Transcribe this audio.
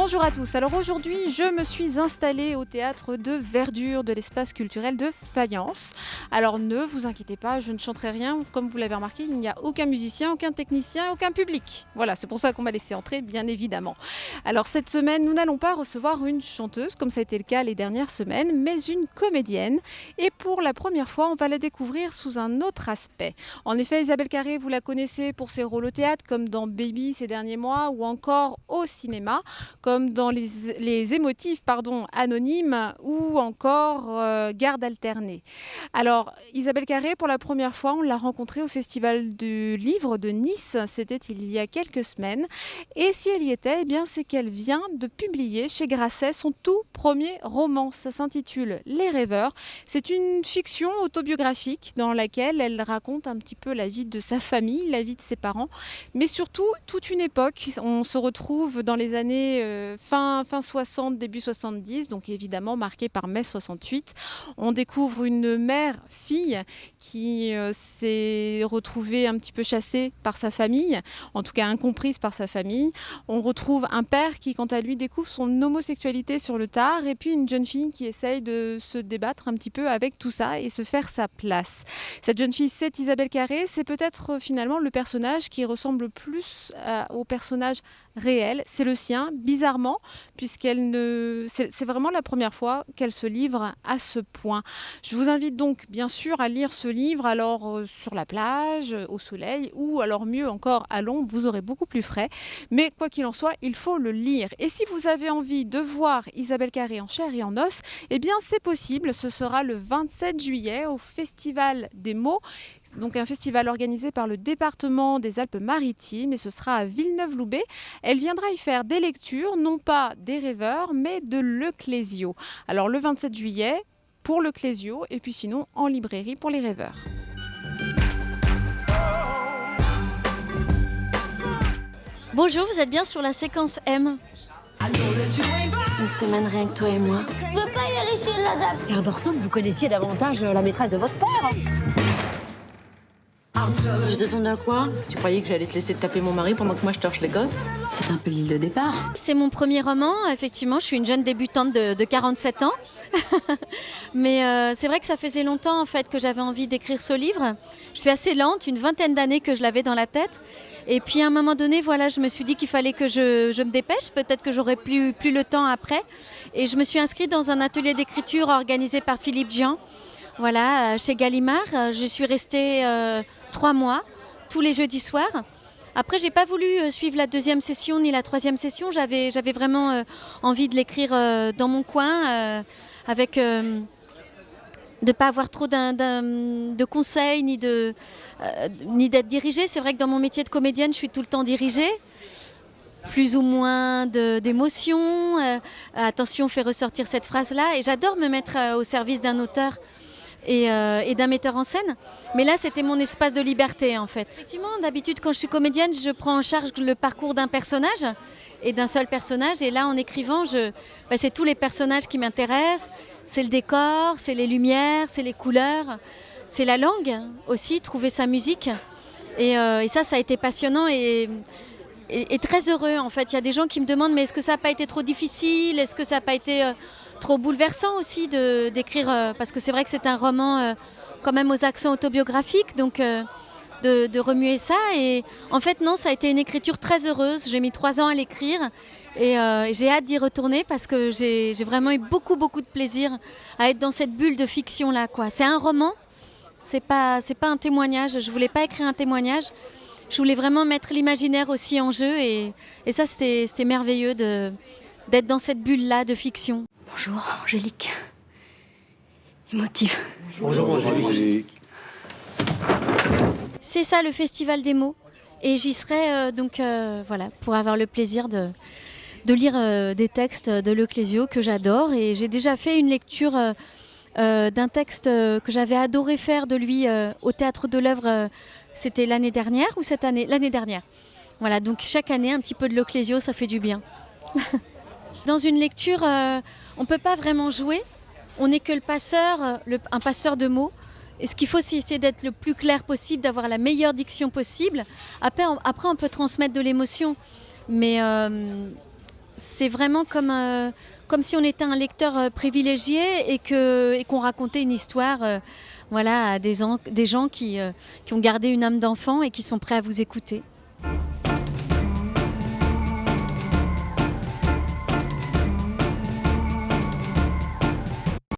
Bonjour à tous, alors aujourd'hui je me suis installée au théâtre de Verdure de l'espace culturel de Fayence. Alors ne vous inquiétez pas, je ne chanterai rien, comme vous l'avez remarqué, il n'y a aucun musicien, aucun technicien, aucun public. Voilà, c'est pour ça qu'on m'a laissé entrer, bien évidemment. Alors cette semaine, nous n'allons pas recevoir une chanteuse, comme ça a été le cas les dernières semaines, mais une comédienne. Et pour la première fois, on va la découvrir sous un autre aspect. En effet, Isabelle Carré, vous la connaissez pour ses rôles au théâtre, comme dans Baby ces derniers mois, ou encore au cinéma, comme dans les émotifs anonymes ou encore Garde alternée. Alors Isabelle Carré, pour la première fois, on l'a rencontrée au Festival du Livre de Nice, c'était il y a quelques semaines. Et si elle y était, eh bien, c'est qu'elle vient de publier chez Grasset son tout premier roman. Ça s'intitule Les Rêveurs. C'est une fiction autobiographique dans laquelle elle raconte un petit peu la vie de sa famille, la vie de ses parents, mais surtout toute une époque. On se retrouve dans les années fin 60, début 70, donc évidemment marquée par mai 68. On découvre une mère-fille qui s'est retrouvée un petit peu chassée par sa famille, en tout cas incomprise par sa famille. On retrouve un père qui, quant à lui, découvre son homosexualité sur le tard, et puis une jeune fille qui essaye de se débattre un petit peu avec tout ça et se faire sa place. Cette jeune fille, c'est Isabelle Carré, c'est peut-être finalement le personnage qui ressemble plus au personnage réel, c'est le sien, bizarrement, c'est vraiment la première fois qu'elle se livre à ce point. Je vous invite donc bien sûr à lire ce livre, alors sur la plage, au soleil, ou alors mieux encore à l'ombre, vous aurez beaucoup plus frais, mais quoi qu'il en soit, il faut le lire. Et si vous avez envie de voir Isabelle Carré en chair et en os, eh bien c'est possible, ce sera le 27 juillet au Festival des mots, donc un festival organisé par le département des Alpes-Maritimes, et ce sera à Villeneuve-Loubet. Elle viendra y faire des lectures, non pas des Rêveurs, mais de Le Clésio. Alors le 27 juillet pour Le Clésio, et puis sinon en librairie pour les Rêveurs. Bonjour, vous êtes bien sur la séquence M. Une semaine rien que toi et moi. Je veux pas y aller chez la dame. C'est important que vous connaissiez davantage la maîtresse de votre père. Tu t'attendais à quoi? Tu croyais que j'allais te laisser taper mon mari pendant que moi je torche les gosses? C'est un peu l'île de départ. C'est mon premier roman, effectivement, je suis une jeune débutante de 47 ans. Mais c'est vrai que ça faisait longtemps en fait que j'avais envie d'écrire ce livre. Je suis assez lente, une vingtaine d'années que je l'avais dans la tête. Et puis à un moment donné, voilà, je me suis dit qu'il fallait que je me dépêche, peut-être que j'aurais plus le temps après. Et je me suis inscrite dans un atelier d'écriture organisé par Philippe Jean, voilà, chez Gallimard. Je suis restée 3 mois, tous les jeudis soirs. Après, j'ai pas voulu suivre la deuxième session ni la troisième session. J'avais vraiment envie de l'écrire dans mon coin, avec de pas avoir trop de conseils ni d'être dirigée. C'est vrai que dans mon métier de comédienne, je suis tout le temps dirigée. Plus ou moins d'émotions. Attention, fais ressortir cette phrase-là. Et j'adore me mettre au service d'un auteur et d'un metteur en scène. Mais là, c'était mon espace de liberté, en fait. Effectivement, d'habitude, quand je suis comédienne, je prends en charge le parcours d'un personnage et d'un seul personnage. Et là, en écrivant, c'est tous les personnages qui m'intéressent. C'est le décor, c'est les lumières, c'est les couleurs, c'est la langue aussi, trouver sa musique. Et ça a été passionnant et très heureux, en fait. Il y a des gens qui me demandent, mais est-ce que ça n'a pas été trop difficile? Est-ce que ça n'a pas été trop bouleversant aussi d'écrire, parce que c'est vrai que c'est un roman quand même aux accents autobiographiques, donc de remuer ça. Et en fait, non, ça a été une écriture très heureuse. J'ai mis 3 ans à l'écrire et j'ai hâte d'y retourner parce que j'ai vraiment eu beaucoup de plaisir à être dans cette bulle de fiction-là, quoi. C'est un roman, c'est pas un témoignage. Je voulais pas écrire un témoignage. Je voulais vraiment mettre l'imaginaire aussi en jeu et ça, c'était merveilleux d'être dans cette bulle-là de fiction. Bonjour, Angélique. Émotive. Bonjour, Angélique. C'est ça, le Festival des mots. Et j'y serai voilà, pour avoir le plaisir de lire des textes de Le Clésio que j'adore. Et j'ai déjà fait une lecture d'un texte que j'avais adoré faire de lui au Théâtre de l'Œuvre. C'était l'année dernière ou cette année? L'année dernière. Voilà, donc chaque année, un petit peu de Le Clésio, ça fait du bien. Dans une lecture, on ne peut pas vraiment jouer. On n'est que le passeur, un passeur de mots. Et ce qu'il faut, c'est essayer d'être le plus clair possible, d'avoir la meilleure diction possible. Après, on peut transmettre de l'émotion. Mais C'est vraiment comme si on était un lecteur privilégié et qu'on racontait une histoire voilà, à des gens qui ont gardé une âme d'enfant et qui sont prêts à vous écouter.